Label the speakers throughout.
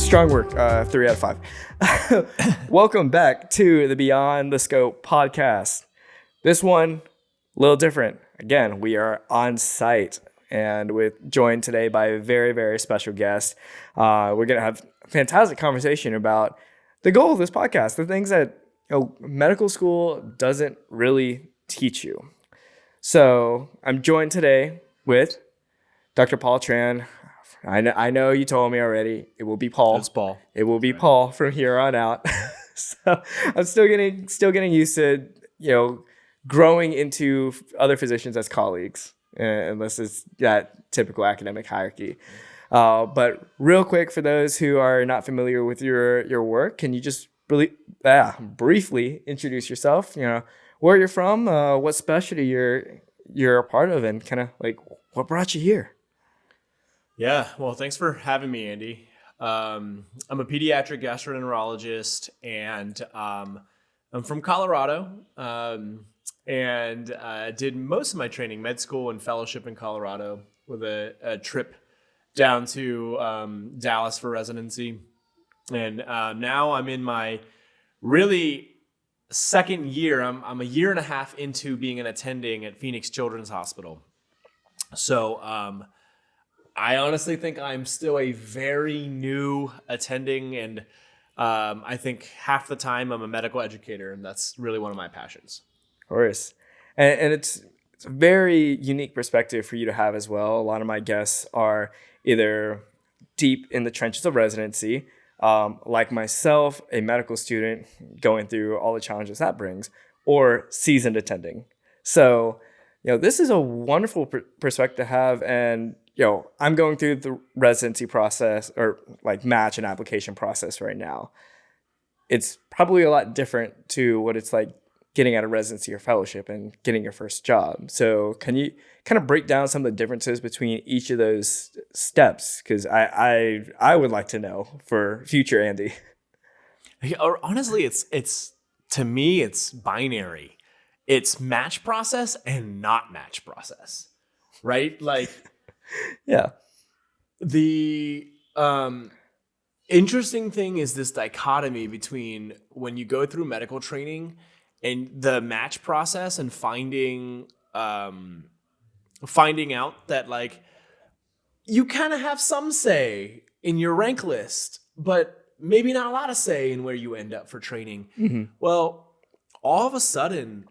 Speaker 1: Strong work. 3 out of 5. Welcome back to the Beyond the Scope podcast. This one, a little different. Again, we are on site and joined today by a very, very special guest. We're going to have a fantastic conversation about the goal of this podcast, the things that medical school doesn't really teach you. So I'm joined today with Dr. Paul Tran. I know you told me already. It will be Paul.
Speaker 2: It's Paul.
Speaker 1: It will be Paul from here on out. So I'm still getting used to growing into other physicians as colleagues, unless it's that typical academic hierarchy. But real quick, for those who are not familiar with your work, can you just briefly introduce yourself? Where you're from, what specialty you're a part of, and kind of like what brought you here.
Speaker 2: Yeah, well, thanks for having me, Andy. I'm a pediatric gastroenterologist, and I'm from Colorado, and did most of my training, med school and fellowship in Colorado, with a trip down to Dallas for residency. And now I'm in my really second year. I'm a year and a half into being an attending at Phoenix Children's Hospital. So I honestly think I'm still a very new attending, and I think half the time I'm a medical educator, and that's really one of my passions.
Speaker 1: Of course. And it's a very unique perspective for you to have as well. A lot of my guests are either deep in the trenches of residency, like myself, a medical student going through all the challenges that brings, or seasoned attending. So, this is a wonderful perspective to have. And I'm going through the residency process, or like match and application process right now. It's probably a lot different to what it's like getting out of residency or fellowship and getting your first job. So can you kind of break down some of the differences between each of those steps? Because I would like to know for future Andy.
Speaker 2: Or honestly, it's to me, it's binary. It's match process and not match process, right? Like,
Speaker 1: yeah.
Speaker 2: The interesting thing is this dichotomy between when you go through medical training and the match process and finding out that like you kind of have some say in your rank list, but maybe not a lot of say in where you end up for training. Mm-hmm. Well, all of a sudden,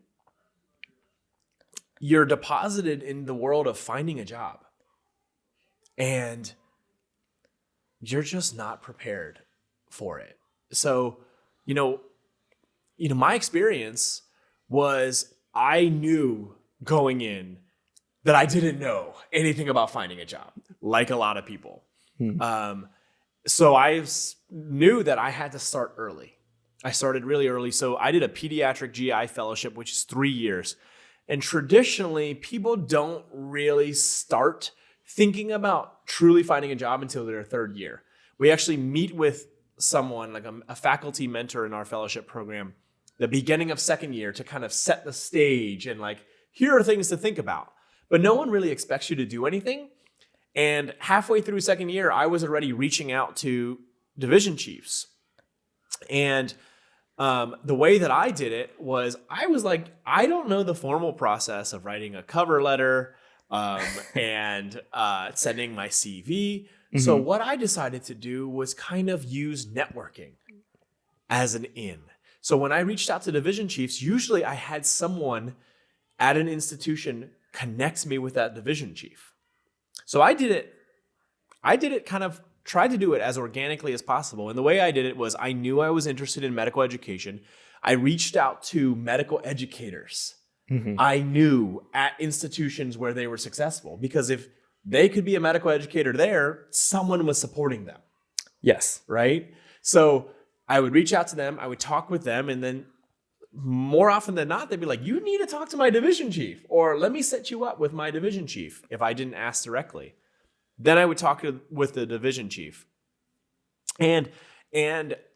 Speaker 2: you're deposited in the world of finding a job. And you're just not prepared for it. So, my experience was I knew going in that I didn't know anything about finding a job, like a lot of people. So I knew that I had to start early. I started really early. So I did a pediatric GI fellowship, which is 3 years. And traditionally, people don't really start thinking about truly finding a job until their third year. We actually meet with someone, like a faculty mentor in our fellowship program, the beginning of second year to kind of set the stage and like, here are things to think about. But no one really expects you to do anything. And halfway through second year, I was already reaching out to division chiefs. And the way that I did it was I was like, I don't know the formal process of writing a cover letter, and sending my CV. Mm-hmm. So what I decided to do was kind of use networking as an in. So when I reached out to division chiefs, usually I had someone at an institution connect me with that division chief. So I did it kind of tried to do it as organically as possible. And the way I did it was I knew I was interested in medical education. I reached out to medical educators. Mm-hmm. I knew at institutions where they were successful, because if they could be a medical educator there, someone was supporting them.
Speaker 1: Yes.
Speaker 2: Right? So I would reach out to them, I would talk with them, and then more often than not, they'd be like, you need to talk to my division chief, or let me set you up with my division chief if I didn't ask directly. Then I would talk with the division chief. And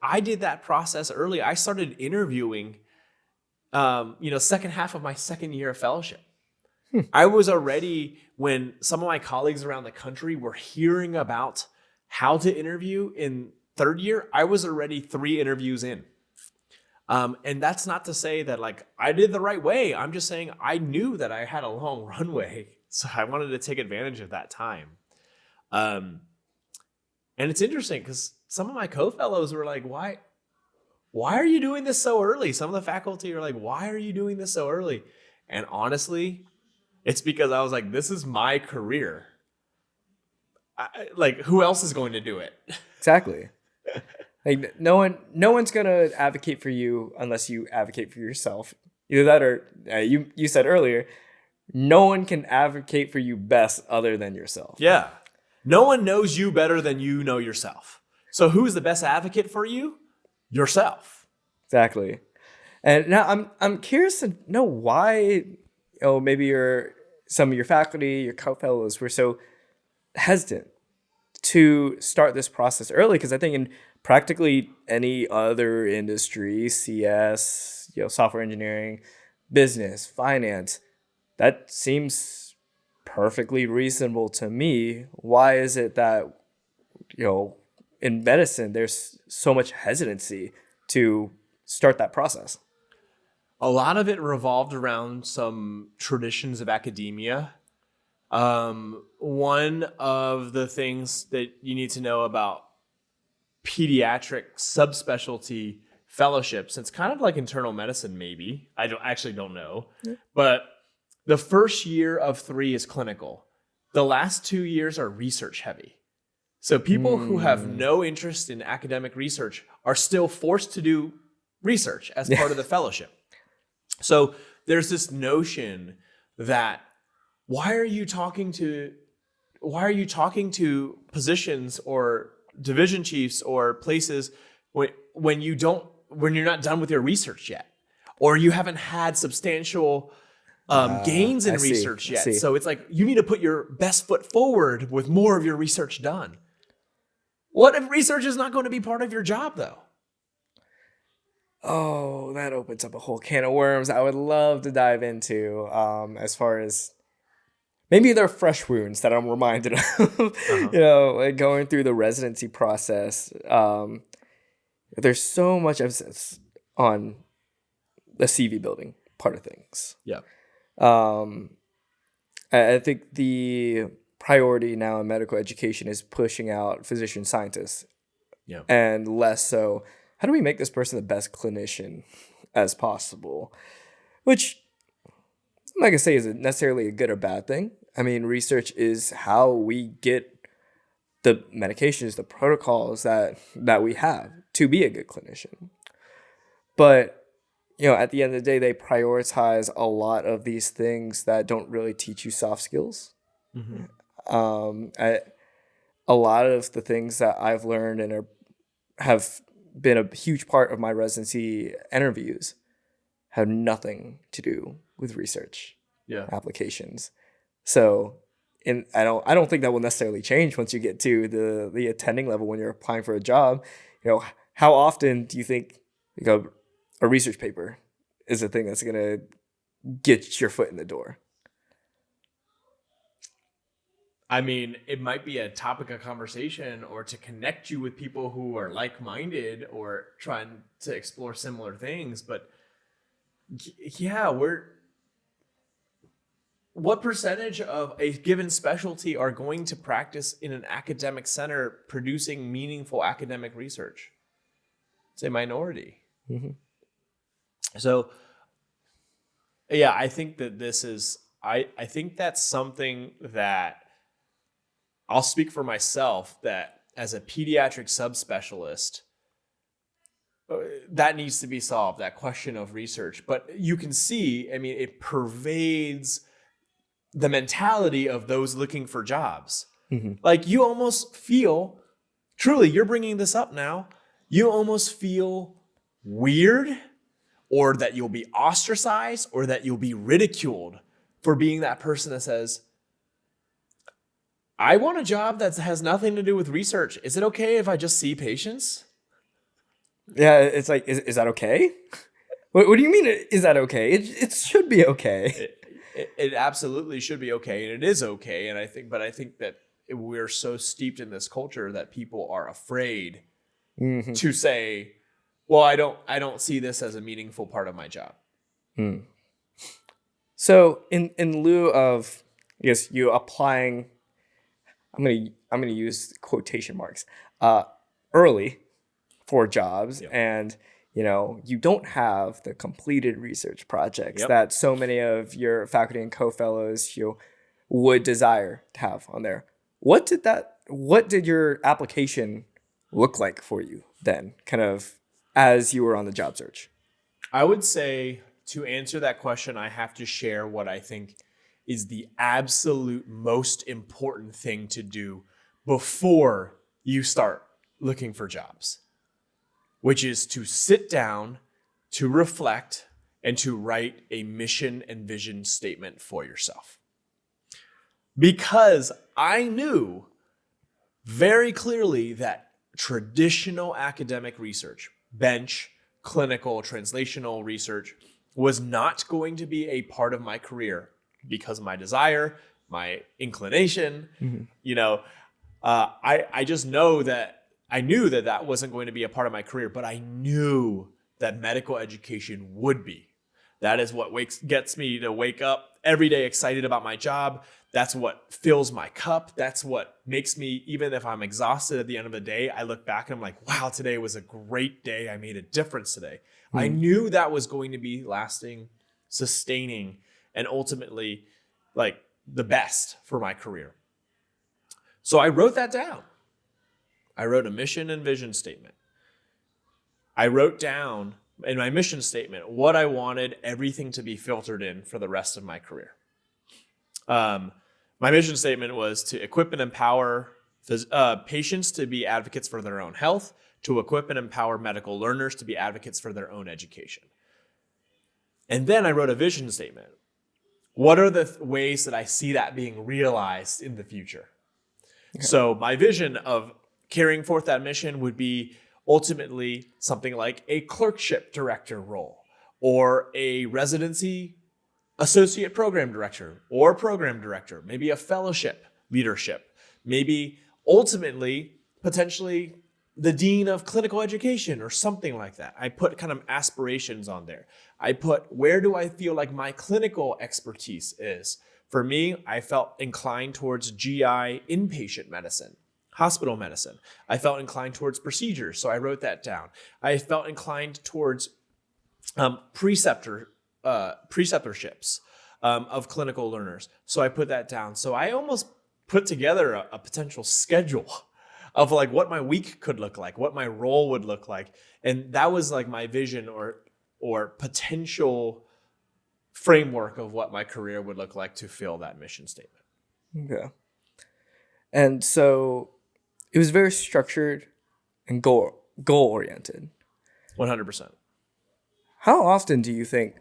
Speaker 2: I did that process early. I started interviewing second half of my second year of fellowship. I was already, when some of my colleagues around the country were hearing about how to interview in third year, I was already 3 interviews in. And that's not to say that like I did the right way. I'm just saying I knew that I had a long runway. So I wanted to take advantage of that time. And it's interesting because some of my co-fellows were like, why are you doing this so early? Some of the faculty are like, why are you doing this so early? And honestly, it's because I was like, this is my career. Like, who else is going to do it?
Speaker 1: Exactly. Like no one's gonna advocate for you unless you advocate for yourself. Either that or you said earlier, no one can advocate for you best other than yourself.
Speaker 2: Yeah. No one knows you better than you know yourself. So who's the best advocate for you? Yourself.
Speaker 1: Exactly. And now I'm curious to know why, maybe some of your faculty, your co-fellows were so hesitant to start this process early, because I think in practically any other industry, CS, software engineering, business, finance, that seems perfectly reasonable to me. Why is it that, in medicine, there's so much hesitancy to start that process?
Speaker 2: A lot of it revolved around some traditions of academia. One of the things that you need to know about pediatric subspecialty fellowships, it's kind of like internal medicine, maybe. I don't know. Yeah. But the first year of 3 is clinical. The last 2 years are research heavy. So people who have no interest in academic research are still forced to do research as part of the fellowship. So there's this notion that why are you talking to positions or division chiefs or places when you're not done with your research yet, or you haven't had substantial gains in research yet. So it's like you need to put your best foot forward with more of your research done. What if research is not going to be part of your job, though?
Speaker 1: Oh, that opens up a whole can of worms I would love to dive into, as far as maybe they're fresh wounds that I'm reminded of, like going through the residency process. There's so much emphasis on the CV building part of things.
Speaker 2: Yeah.
Speaker 1: I think the priority now in medical education is pushing out physician scientists.
Speaker 2: Yeah.
Speaker 1: And less so, how do we make this person the best clinician as possible? Which, I'm not going to say isn't necessarily a good or bad thing. I mean, research is how we get the medications, the protocols that we have to be a good clinician. But, at the end of the day, they prioritize a lot of these things that don't really teach you soft skills. Mm-hmm. A lot of the things that I've learned and have been a huge part of my residency interviews have nothing to do with research applications. So, I don't think that will necessarily change once you get to the attending level when you're applying for a job. How often do you think a research paper is the thing that's going to get your foot in the door?
Speaker 2: I mean, it might be a topic of conversation or to connect you with people who are like-minded or trying to explore similar things. But yeah, what percentage of a given specialty are going to practice in an academic center producing meaningful academic research? It's a minority. Mm-hmm. So, yeah, I think that I think that's something that I'll speak for myself, that as a pediatric subspecialist, that needs to be solved, that question of research. But you can see, I mean, it pervades the mentality of those looking for jobs. Mm-hmm. Like you almost feel, truly, you're bringing this up now, you almost feel weird, or that you'll be ostracized, or that you'll be ridiculed for being that person that says, I want a job that has nothing to do with research. Is it okay if I just see patients?
Speaker 1: Yeah, it's like, is that okay? What do you mean, is that okay? It should be okay.
Speaker 2: It absolutely should be okay, and it is okay. And I think that we're so steeped in this culture that people are afraid to say, well, I don't see this as a meaningful part of my job.
Speaker 1: So in lieu of, I guess, you applying, I'm gonna use quotation marks, early for jobs, and you don't have the completed research projects that so many of your faculty and co-fellows would desire to have on there. What did your application look like for you then, kind of as you were on the job search?
Speaker 2: I would say, to answer that question, I have to share what I think is the absolute most important thing to do before you start looking for jobs, which is to sit down, to reflect, and to write a mission and vision statement for yourself. Because I knew very clearly that traditional academic research, bench, clinical, translational research, was not going to be a part of my career because of my desire, my inclination. I just know that I knew that wasn't going to be a part of my career, but I knew that medical education would be. That is what gets me to wake up every day excited about my job. That's what fills my cup. That's what makes me, even if I'm exhausted at the end of the day, I look back and I'm like, wow, today was a great day. I made a difference today. I knew that was going to be lasting, sustaining, and ultimately like the best for my career. So I wrote that down. I wrote a mission and vision statement. I wrote down in my mission statement what I wanted everything to be filtered in for the rest of my career. My mission statement was to equip and empower patients to be advocates for their own health, to equip and empower medical learners to be advocates for their own education. And then I wrote a vision statement. What are the ways that I see that being realized in the future? Okay. So my vision of carrying forth that mission would be ultimately something like a clerkship director role, or a residency associate program director or program director, maybe a fellowship leadership, maybe ultimately, potentially the dean of clinical education or something like that. I put kind of aspirations on there. I put, where do I feel like my clinical expertise is? For me, I felt inclined towards GI inpatient medicine, hospital medicine. I felt inclined towards procedures, so I wrote that down. I felt inclined towards preceptorships of clinical learners, so I put that down. So I almost put together a potential schedule of like what my week could look like, what my role would look like, and that was like my vision or potential framework of what my career would look like to fill that mission statement.
Speaker 1: Okay. And so it was very structured and goal oriented.
Speaker 2: 100%.
Speaker 1: How often do you think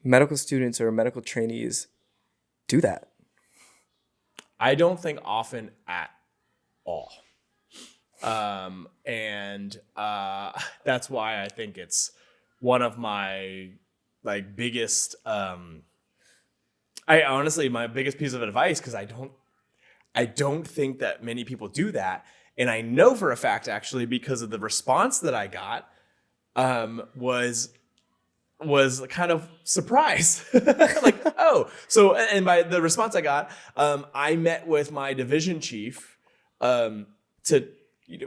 Speaker 1: medical students or medical trainees do that?
Speaker 2: I don't think often at all. That's why I think it's one of my biggest, my biggest piece of advice, because I don't think that many people do that. And I know for a fact, actually, because of the response that I got, was kind of surprised. Like, oh, so, and by the response I got, I met with my division chief to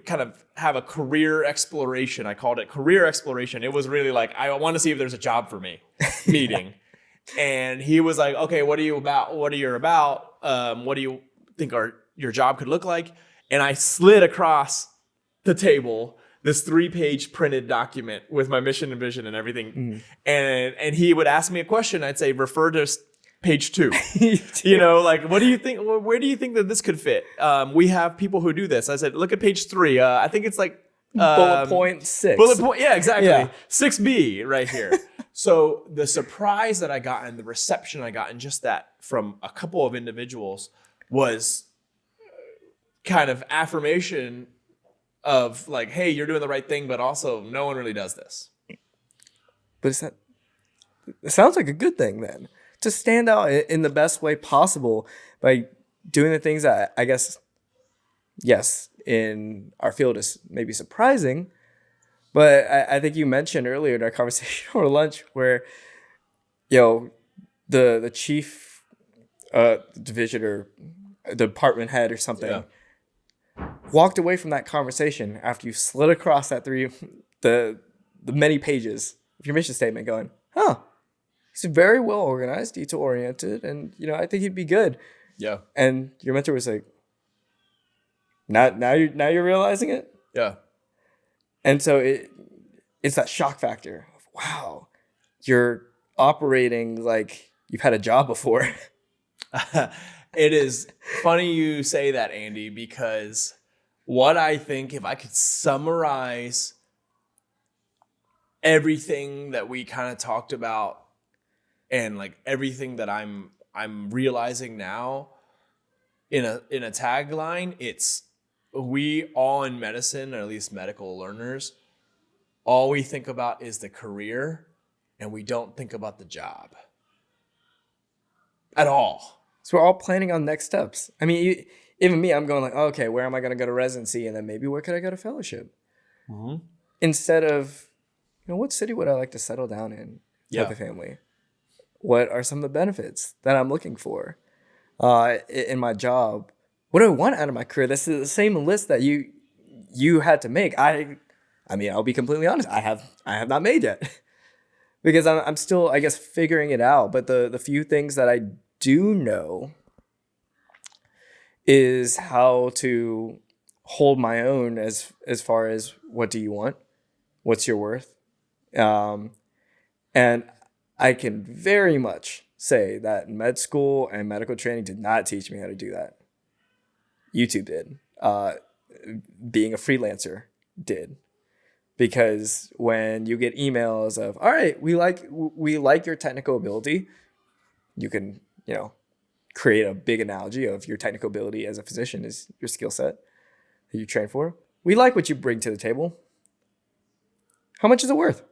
Speaker 2: kind of have a career exploration. I called it career exploration. It was really like, I want to see if there's a job for me meeting. And he was like, okay, what are you about? What do you think your job could look like? And I slid across the table this 3-page printed document with my mission and vision and everything. And he would ask me a question. I'd say, refer to page 2. What do you think? Where do you think that this could fit? We have people who do this. I said, look at page 3. I think it's like
Speaker 1: bullet point 6.
Speaker 2: Bullet point, yeah, exactly. Yeah. 6B right here. So the surprise that I got and the reception I got, and just that from a couple of individuals, was kind of affirmation of like, hey, you're doing the right thing, but also no one really does this.
Speaker 1: But it sounds like a good thing then, to stand out in the best way possible by doing the things that I guess yes, in our field is maybe surprising, but I think you mentioned earlier in our conversation over lunch where, the chief division or department head or something walked away from that conversation after you slid across the many pages of your mission statement going, he's very well organized, detail oriented, and I think he'd be good.
Speaker 2: Yeah.
Speaker 1: And your mentor was like, now you're realizing it?
Speaker 2: Yeah.
Speaker 1: And so it's that shock factor of, wow, you're operating like you've had a job before.
Speaker 2: It is funny you say that, Andy, because what I think, if I could summarize everything that we kind of talked about and like everything that I'm realizing now in a tagline, it's we all in medicine, or at least medical learners, all we think about is the career and we don't think about the job at all.
Speaker 1: So we're all planning on next steps. I mean, even me, I'm going like, okay, where am I going to go to residency? And then maybe where could I go to fellowship? Mm-hmm. Instead of, what city would I like to settle down in with a family? What are some of the benefits that I'm looking for in my job? What do I want out of my career? This is the same list that you had to make. I mean, I'll be completely honest. I have not made yet because I'm still, I guess, figuring it out. But the few things that I do know is how to hold my own as far as what do you want, what's your worth, and I can very much say that med school and medical training did not teach me how to do that. YouTube did. Being a freelancer did. Because when you get emails of, all right, we like your technical ability, you can, create a big analogy of your technical ability as a physician is your skill set that you train for. We like what you bring to the table. How much is it worth?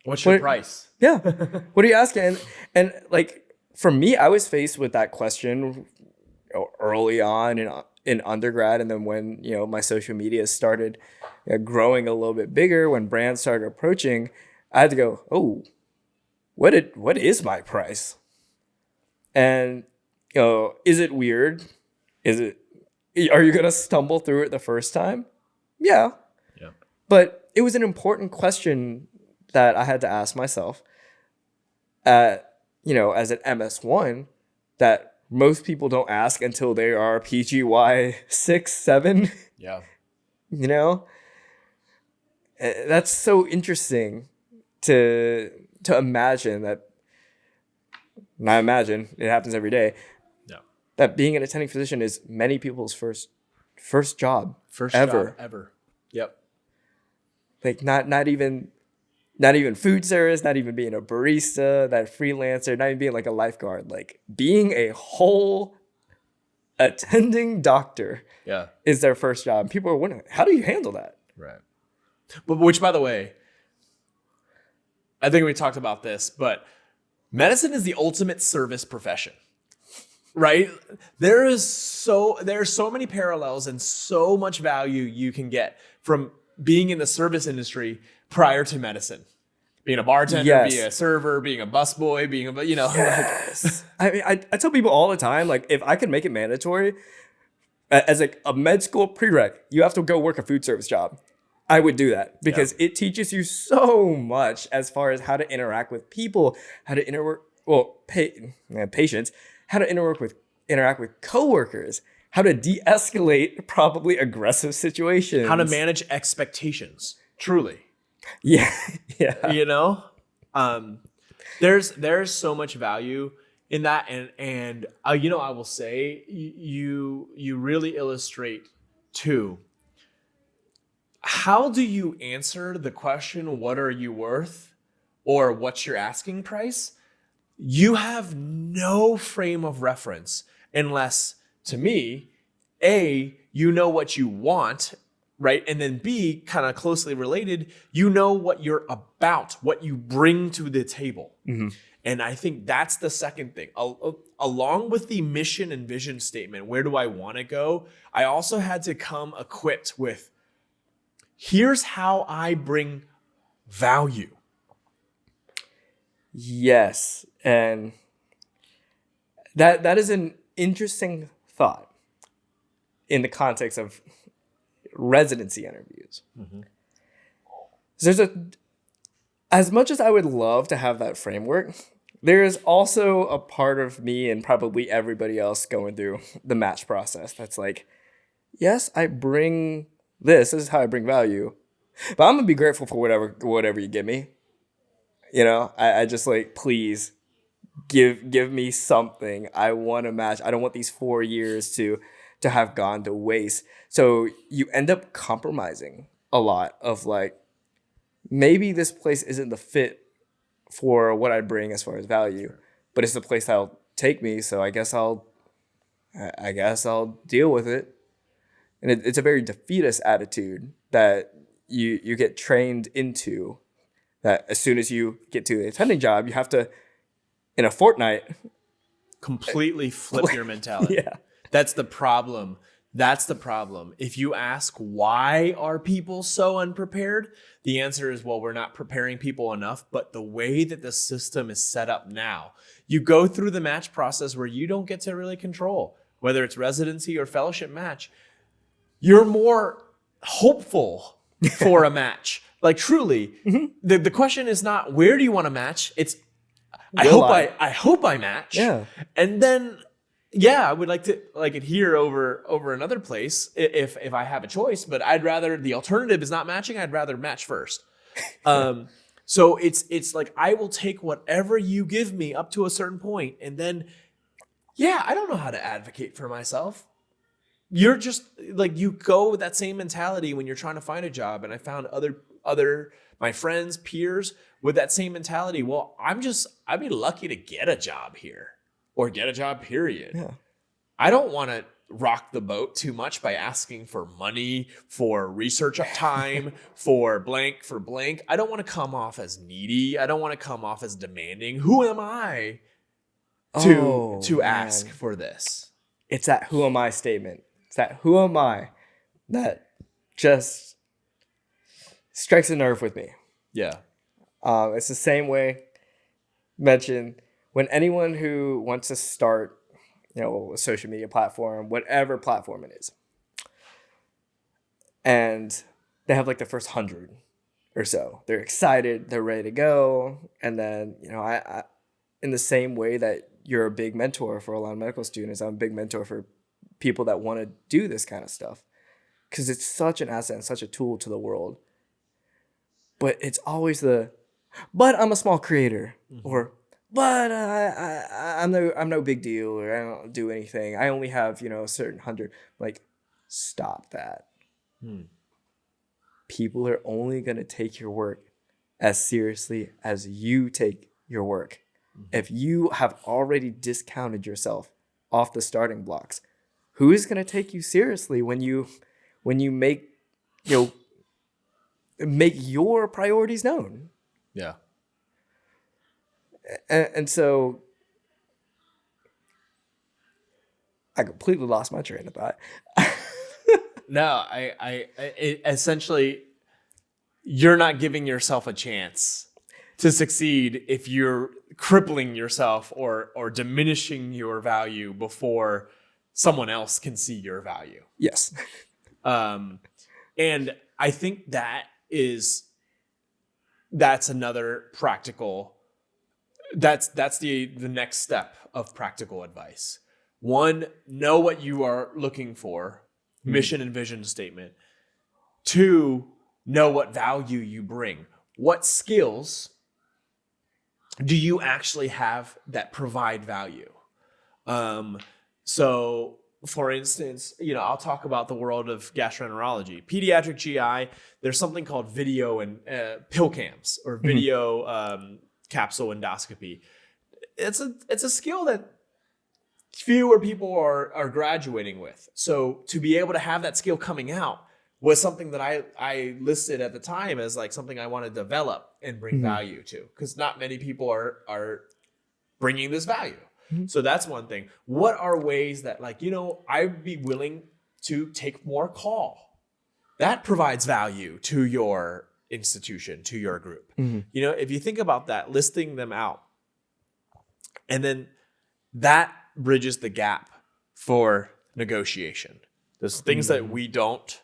Speaker 2: What's your price?
Speaker 1: Yeah. What are you asking? And like, for me, I was faced with that question early on in undergrad. And then when, my social media started growing a little bit bigger, when brands started approaching, I had to go, oh, what is my price? And, is it weird? Are you going to stumble through it the first time? Yeah. Yeah. But it was an important question that I had to ask myself as an MS1 that most people don't ask until they are PGY 6, 7.
Speaker 2: Yeah.
Speaker 1: That's so interesting to imagine that. Not imagine, it happens every day.
Speaker 2: Yeah.
Speaker 1: That being an attending physician is many people's first job.
Speaker 2: First job ever. Yep.
Speaker 1: Like not even food service, not even being a barista, that freelancer, not even being like a lifeguard, like being a whole attending doctor is their first job. People are wondering, how do you handle that?
Speaker 2: Right. But which, by the way, I think we talked about this, but medicine is the ultimate service profession, right? There are so many parallels and so much value you can get from being in the service industry prior to medicine. Being a bartender, being a server, being a busboy, being a,
Speaker 1: Yes. I mean, I tell people all the time, like, if I could make it mandatory as like a med school prereq, you have to go work a food service job. I would do that because it teaches you so much as far as how to interact with people, how to patients, how to interact with coworkers, how to de-escalate probably aggressive situations,
Speaker 2: how to manage expectations. Truly.
Speaker 1: Yeah.
Speaker 2: There's so much value in that, and I will say you really illustrate too. How do you answer the question, what are you worth? Or what's your asking price? You have no frame of reference unless, to me, A, you know what you want, right? And then B, kind of closely related, you know what you're about, what you bring to the table. Mm-hmm. And I think that's the second thing. Along with the mission and vision statement, where do I want to go? I also had to come equipped with, here's how I bring value.
Speaker 1: Yes. And that is an interesting thought in the context of residency interviews. There's as much as I would love to have that framework, there is also a part of me and probably everybody else going through the match process that's like, yes, I bring this is how I bring value, but I'm gonna be grateful for whatever you give me. I just like, please give me something. I want to match. I don't want these 4 years to have gone to waste. So you end up compromising a lot of like, maybe this place isn't the fit for what I bring as far as value, but it's the place that'll take me. So I guess I'll deal with it. And it's a very defeatist attitude that you get trained into, that as soon as you get to the attending job, you have to, in a fortnight,
Speaker 2: completely flip your mentality.
Speaker 1: Yeah.
Speaker 2: That's the problem. If you ask, why are people so unprepared? The answer is, well, we're not preparing people enough. But the way that the system is set up now, you go through the match process where you don't get to really control, whether it's residency or fellowship match. You're more hopeful for a match. Like, truly, the question is not, where do you want to match? It's, I hope I match.
Speaker 1: Yeah.
Speaker 2: And then, yeah, I would like to like it here over another place if I have a choice, but I'd rather, the alternative is not matching. I'd rather match first. So it's like, I will take whatever you give me up to a certain point, and then, yeah, I don't know how to advocate for myself. You're just like, you go with that same mentality when you're trying to find a job. And I found other my friends, peers with that same mentality. Well, I'd be lucky to get a job here. Or get a job, period.
Speaker 1: Yeah.
Speaker 2: I don't want to rock the boat too much by asking for money, for research time, for blank. I don't want to come off as needy. I don't want to come off as demanding. Who am I to ask for this?
Speaker 1: It's that who am I statement. It's that who am I that just strikes a nerve with me.
Speaker 2: Yeah.
Speaker 1: It's the same way mentioned when anyone who wants to start, a social media platform, whatever platform it is, and they have like the first 100 or so, they're excited, they're ready to go. And then, I in the same way that you're a big mentor for a lot of medical students, I'm a big mentor for people that want to do this kind of stuff, because it's such an asset and such a tool to the world. But it's always but I'm a small creator, or but I'm no big deal, or I don't do anything. I only have, a certain 100. Like, stop that. People are only going to take your work as seriously as you take your work. If you have already discounted yourself off the starting blocks, who is going to take you seriously when you make, make your priorities known?
Speaker 2: Yeah.
Speaker 1: And so I completely lost my train of thought.
Speaker 2: No, it essentially, you're not giving yourself a chance to succeed if you're crippling yourself or diminishing your value before someone else can see your value.
Speaker 1: Yes.
Speaker 2: And I think that's another practical. That's the next step of practical advice. 1, know what you are looking for, mission and vision statement. 2, know what value you bring. What skills do you actually have that provide value? So, for instance, I'll talk about the world of gastroenterology. Pediatric GI, there's something called video and pill cams, or video capsule endoscopy. It's a skill that fewer people are graduating with. So to be able to have that skill coming out was something that I listed at the time as like something I want to develop and bring value to, because not many people are bringing this value. So that's one thing. What are ways that, like, I'd be willing to take more call? That provides value to your institution, to your group. If you think about that, listing them out, and then that bridges the gap for negotiation. There's things that we don't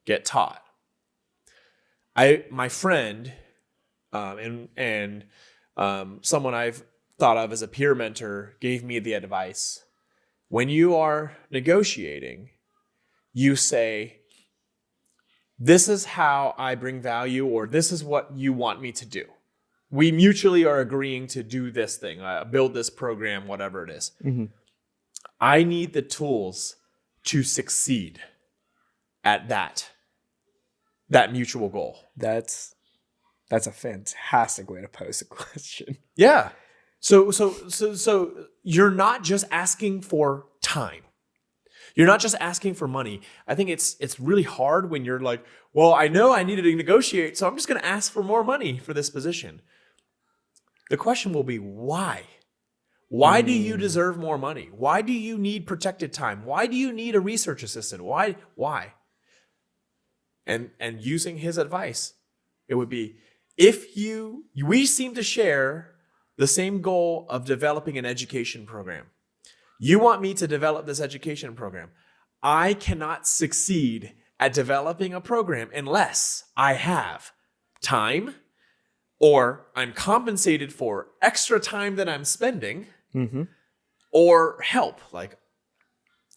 Speaker 2: get taught. My friend, and someone I've thought of as a peer mentor gave me the advice: when you are negotiating, you say, this is how I bring value, or this is what you want me to do. We mutually are agreeing to do this thing, build this program, whatever it is. I need the tools to succeed at that mutual goal.
Speaker 1: That's a fantastic way to pose a question.
Speaker 2: Yeah. So you're not just asking for time. You're not just asking for money. I think it's really hard when you're like, well, I know I needed to negotiate, so I'm just going to ask for more money for this position. The question will be, why? Why do you deserve more money? Why do you need protected time? Why do you need a research assistant? Why? And using his advice, it would be, we seem to share the same goal of developing an education program. You want me to develop this education program. I cannot succeed at developing a program unless I have time, or I'm compensated for extra time that I'm spending, or help, like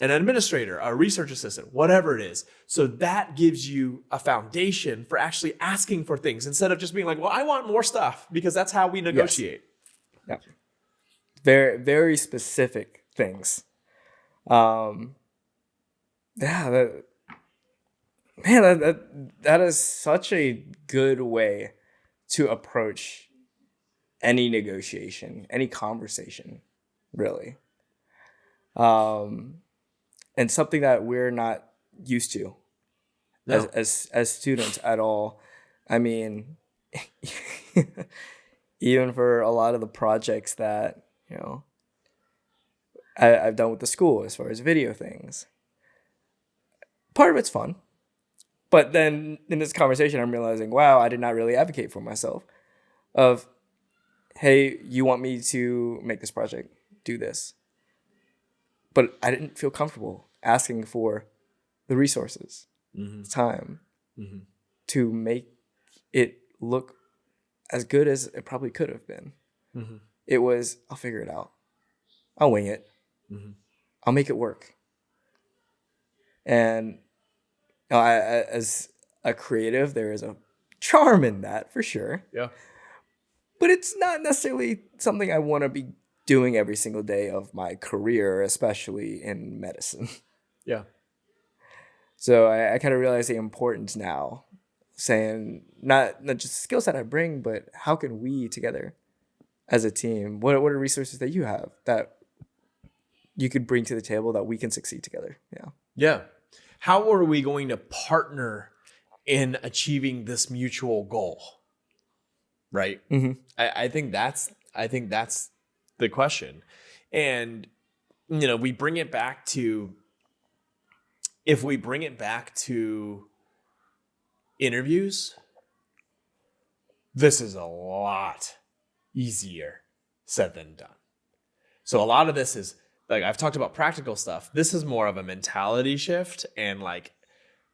Speaker 2: an administrator, a research assistant, whatever it is. So that gives you a foundation for actually asking for things instead of just being like, well, I want more stuff, because that's how we negotiate.
Speaker 1: Yes. Yeah. Very, very specific things. That is such a good way to approach any negotiation, any conversation, really. And something that we're not used to as students at all. I mean, even for a lot of the projects that, I've done with the school as far as video things, part of it's fun. But then in this conversation, I'm realizing, wow, I did not really advocate for myself. Of, hey, you want me to make this project, do this. But I didn't feel comfortable asking for the resources, time, to make it look as good as it probably could have been. It was, I'll figure it out. I'll wing it. I'll make it work. And as a creative, there is a charm in that, for sure.
Speaker 2: Yeah.
Speaker 1: But it's not necessarily something I want to be doing every single day of my career, especially in medicine.
Speaker 2: Yeah.
Speaker 1: So I kind of realize the importance now, saying not just the skill set I bring, but how can we together as a team, what are resources that you have that you could bring to the table that we can succeed together? Yeah.
Speaker 2: Yeah. How are we going to partner in achieving this mutual goal? Right. I think that's the question. And, we bring it back to, if we bring it back to interviews, this is a lot easier said than done. So a lot of this is, like, I've talked about practical stuff. This is more of a mentality shift. And, like,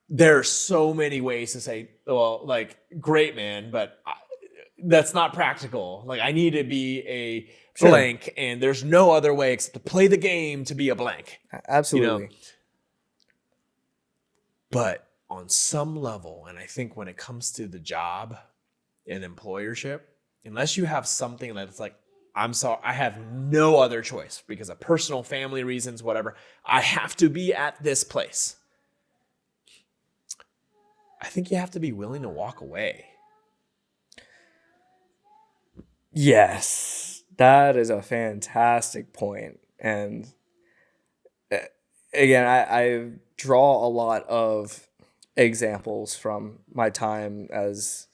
Speaker 2: there are so many ways to say, well, like, great, man, but that's not practical. Like, I need to be a blank, and there's no other way except to play the game to be a blank.
Speaker 1: Absolutely.
Speaker 2: But on some level, and I think when it comes to the job and employership, unless you have something that's like, I'm sorry, I have no other choice because of personal family reasons, whatever, I have to be at this place, I think you have to be willing to walk away.
Speaker 1: Yes, that is a fantastic point. And again, I draw a lot of examples from my time as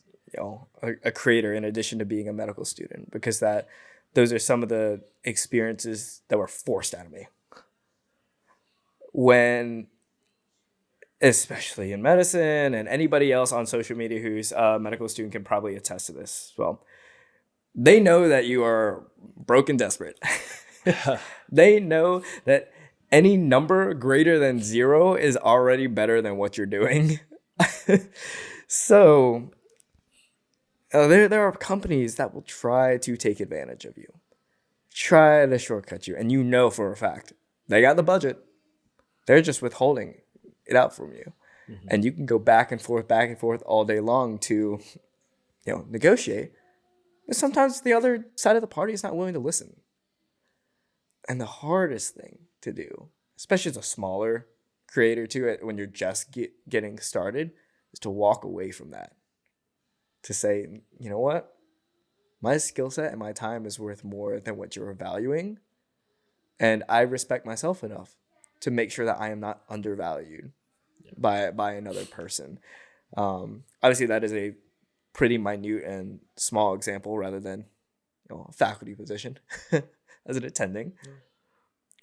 Speaker 1: a creator, in addition to being a medical student, because that those are some of the experiences that were forced out of me. When, especially in medicine, and anybody else on social media who's a medical student can probably attest to this as well. They know that you are broke and desperate. They know that any number greater than 0 is already better than what you're doing. So there are companies that will try to take advantage of you, try to shortcut you, and you know for a fact they got the budget. They're just withholding it out from you. Mm-hmm. And you can go back and forth all day long to, negotiate. But sometimes the other side of the party is not willing to listen. And the hardest thing to do, especially as a smaller creator too, when you're just getting started, is to walk away from that. To say, you know what? My skill set and my time is worth more than what you're valuing. And I respect myself enough to make sure that I am not undervalued by another person. Obviously, that is a pretty minute and small example rather than a faculty position as an attending. Yeah.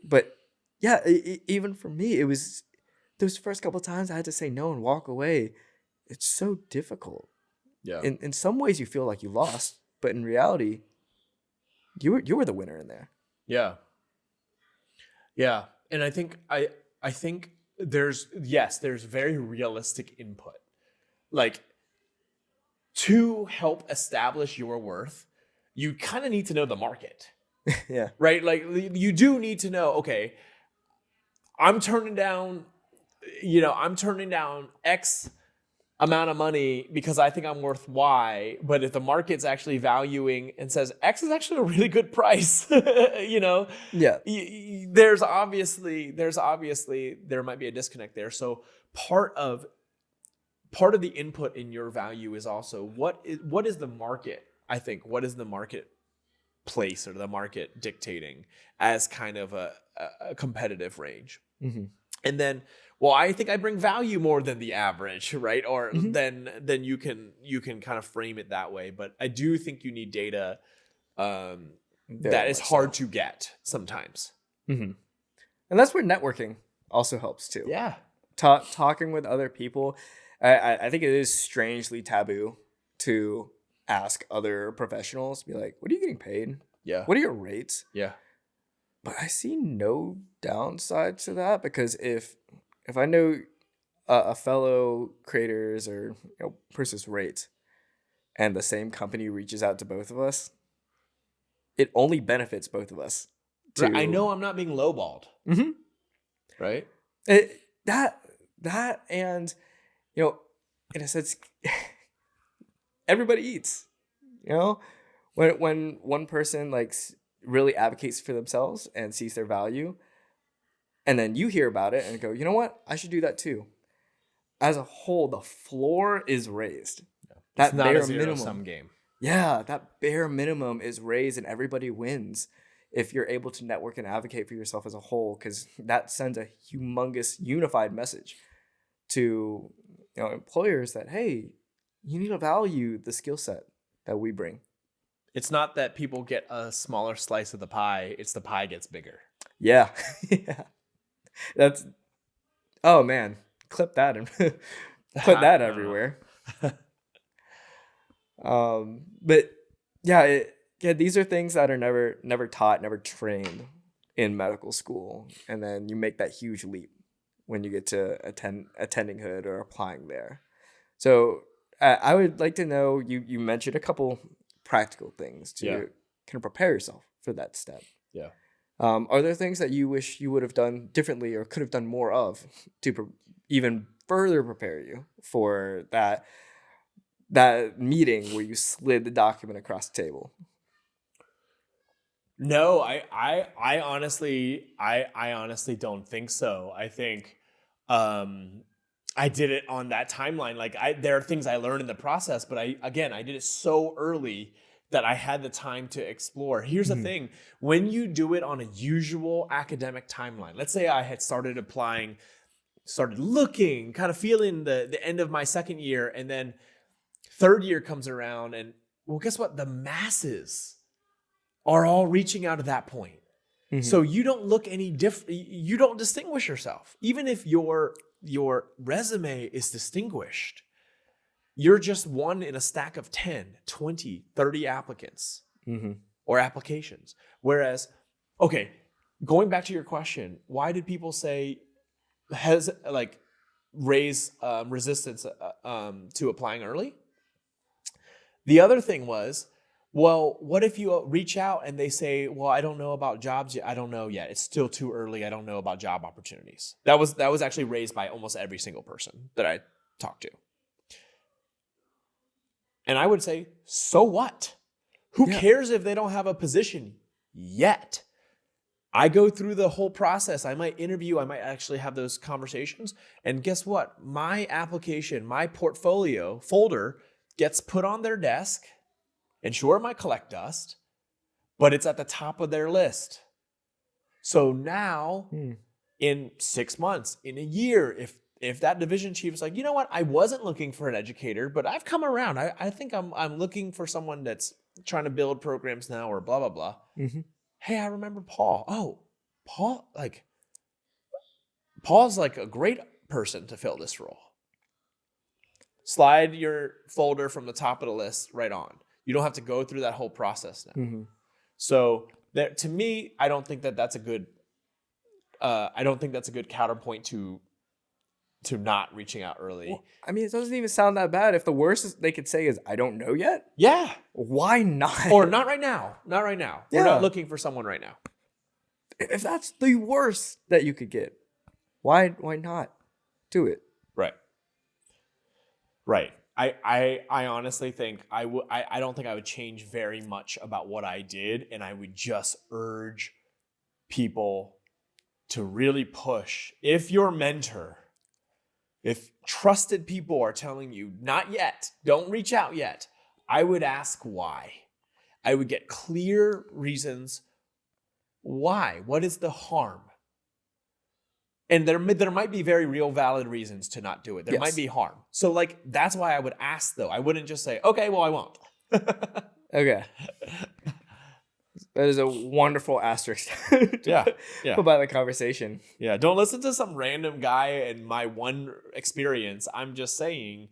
Speaker 1: But yeah, even for me, it was those first couple of times I had to say no and walk away. It's so difficult. Yeah. In some ways, you feel like you lost, but in reality, you were the winner in there.
Speaker 2: Yeah. Yeah. And I think there's very realistic input. Like, to help establish your worth, you kind of need to know the market.
Speaker 1: Yeah.
Speaker 2: Right? Like, you do need to know, okay, I'm turning down X amount of money because I think I'm worth Y, but if the market's actually valuing and says X is actually a really good price,
Speaker 1: Yeah.
Speaker 2: There might be a disconnect there. So part of the input in your value is also what is the market? I think what is the marketplace or the market dictating as kind of a competitive range. Mm-hmm. And then, well, I think I bring value more than the average, right? Or mm-hmm. then you can kind of frame it that way. But I do think you need data that is hard to get sometimes.
Speaker 1: Mm-hmm. And that's where networking also helps too.
Speaker 2: Yeah.
Speaker 1: Talking with other people. I think it is strangely taboo to ask other professionals, be like, what are you getting paid?
Speaker 2: Yeah.
Speaker 1: What are your rates?
Speaker 2: Yeah.
Speaker 1: But I see no downside to that, because if I know a fellow creators or person's rates, and the same company reaches out to both of us, it only benefits both of us.
Speaker 2: I know I'm not being lowballed.
Speaker 1: Mm-hmm.
Speaker 2: Right?
Speaker 1: That and in a sense, everybody eats. When one person really advocates for themselves and sees their value, and then you hear about it and go, you know what? I should do that too. As a whole, the floor is raised.
Speaker 2: Yeah. That's not
Speaker 1: bare
Speaker 2: a zero-sum game.
Speaker 1: Yeah, that bare minimum is raised and everybody wins if you're able to network and advocate for yourself as a whole, because that sends a humongous unified message to employers that, hey, you need to value the skill set that we bring.
Speaker 2: It's not that people get a smaller slice of the pie, it's the pie gets bigger.
Speaker 1: Yeah. Yeah. That's, oh man, clip that and put that everywhere. But yeah, these are things that are never taught, never trained in medical school. And then you make that huge leap when you get to attending hood or applying there. So I would like to know, you mentioned a couple practical things to kind of prepare yourself for that step.
Speaker 2: Yeah.
Speaker 1: Are there things that you wish you would have done differently or could have done more of to even further prepare you for that meeting where you slid the document across the table?
Speaker 2: No, I honestly don't think so. I think I did it on that timeline. There are things I learned in the process, but I did it so early that I had the time to explore. Here's the thing. When you do it on a usual academic timeline, let's say I had started applying, started looking, kind of feeling the end of my second year, and then third year comes around, and well, guess what? The masses are all reaching out at that point.
Speaker 1: Mhm.
Speaker 2: So you don't look any different. You don't distinguish yourself. Even if your resume is distinguished, you're just one in a stack of 10, 20, 30 applicants or applications. Whereas, okay, going back to your question, why did people say raise resistance to applying early? The other thing was, well, what if you reach out and they say, well, I don't know about jobs yet. I don't know yet. It's still too early. I don't know about job opportunities. That was actually raised by almost every single person that I talked to. And I would say, so what? Who cares if they don't have a position yet? I go through the whole process. I might interview. I might actually have those conversations. And guess what? My application, my portfolio folder gets put on their desk. And sure, it might collect dust, but it's at the top of their list. So now, in 6 months, in a year, if that division chief is like, you know what, I wasn't looking for an educator, but I've come around. I think I'm looking for someone that's trying to build programs now, or blah blah blah. Hey, I remember Paul. Oh, Paul's like a great person to fill this role. Slide your folder from the top of the list right on. You don't have to go through that whole process now. So to me, I don't think that's a good. I don't think that's a good counterpoint to not reaching out early.
Speaker 1: Well, I mean, it doesn't even sound that bad. If the worst they could say is, I don't know yet.
Speaker 2: Yeah.
Speaker 1: Why not?
Speaker 2: Or not right now. Not right now.
Speaker 1: Yeah.
Speaker 2: We're not looking for someone right now.
Speaker 1: If that's the worst that you could get, why not do it?
Speaker 2: Right. I honestly think I don't think I would change very much about what I did, and I would just urge people to really push. If your mentor, if trusted people are telling you, not yet, don't reach out yet, I would ask why. I would get clear reasons why. What is the harm? And there might be very real valid reasons to not do it. There might be harm. So that's why I would ask, though. I wouldn't just say, okay, well, I won't.
Speaker 1: Okay. That is a wonderful asterisk.
Speaker 2: Yeah.
Speaker 1: Put by the conversation.
Speaker 2: Yeah. Don't listen to some random guy and my one experience. I'm just saying,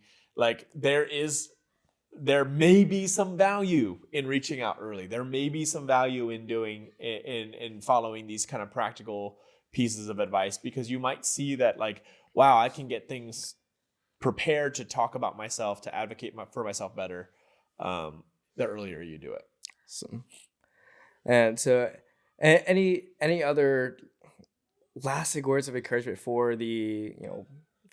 Speaker 2: there may be some value in reaching out early. There may be some value in in following these kind of practical pieces of advice, because you might see that wow, I can get things prepared to talk about myself, to advocate for myself better, the earlier you do it.
Speaker 1: So any other lasting words of encouragement for the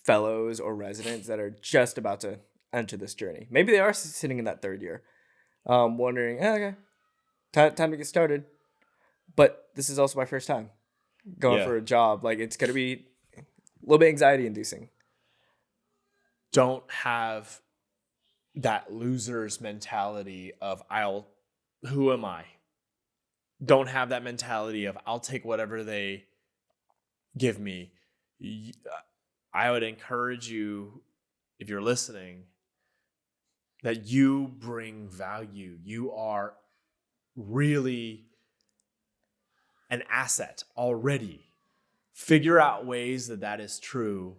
Speaker 1: fellows or residents that are just about to enter this journey? Maybe they are sitting in that third year, wondering, okay, time to get started, but this is also my first time going for a job. It's going to be a little bit anxiety inducing.
Speaker 2: Don't have that loser's mentality of who am I? Don't have that mentality of I'll take whatever they give me. I would encourage you, if you're listening, that you bring value. You are really an asset already. Figure out ways that is true.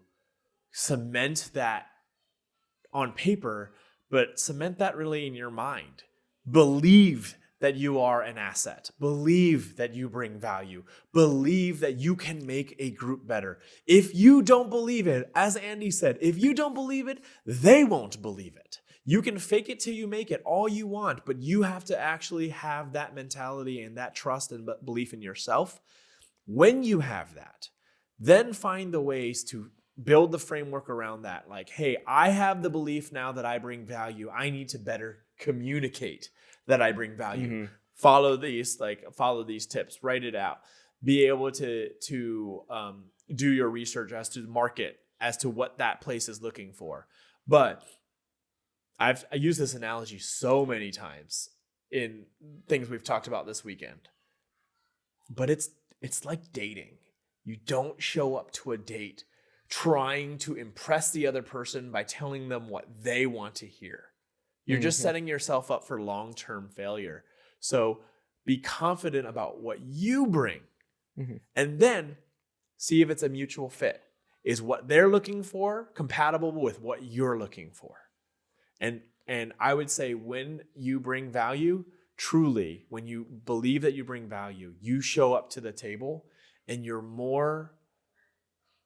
Speaker 2: Cement that on paper, but cement that really in your mind. Believe that you are an asset. Believe that you bring value. Believe that you can make a group better. If you don't believe it, as Andy said, if you don't believe it, they won't believe it. You can fake it till you make it all you want, but you have to actually have that mentality and that trust and belief in yourself. When you have that, then find the ways to build the framework around that. Hey, I have the belief now that I bring value. I need to better communicate that I bring value. Follow these tips, write it out. Be able to do your research as to the market, as to what that place is looking for. But I use this analogy so many times in things we've talked about this weekend. But it's like dating. You don't show up to a date trying to impress the other person by telling them what they want to hear. You're just setting yourself up for long-term failure. So be confident about what you bring,
Speaker 1: Mm-hmm.
Speaker 2: and then see if it's a mutual fit. Is what they're looking for compatible with what you're looking for? And I would say when you bring value, truly, when you believe that you bring value, you show up to the table and you're more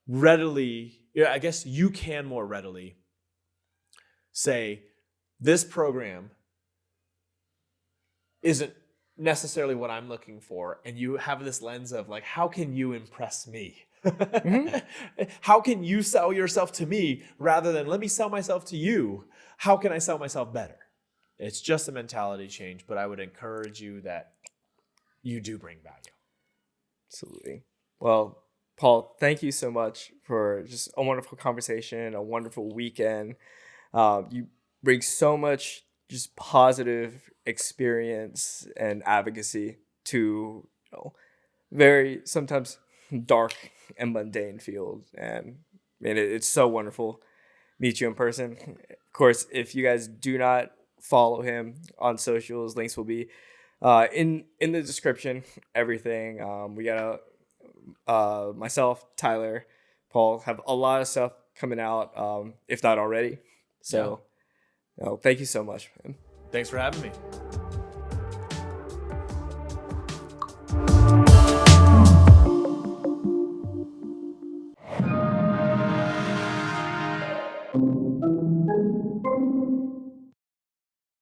Speaker 2: readily, I guess you can more readily say, this program isn't necessarily what I'm looking for. And you have this lens of like, how can you impress me?
Speaker 1: Mm-hmm.
Speaker 2: How can you sell yourself to me rather than let me sell myself to you? How can I sell myself better? It's just a mentality change, but I would encourage you that you do bring value.
Speaker 1: Absolutely. Well, Paul, thank you so much for just a wonderful conversation, a wonderful weekend. You bring so much just positive experience and advocacy to, very sometimes dark and mundane field. And it's so wonderful to meet you in person. Of course, if you guys do not follow him on socials, links will be in the description. Everything. We got myself, Tyler, Paul have a lot of stuff coming out, if not already. So, thank you so much, man.
Speaker 2: Thanks for having me.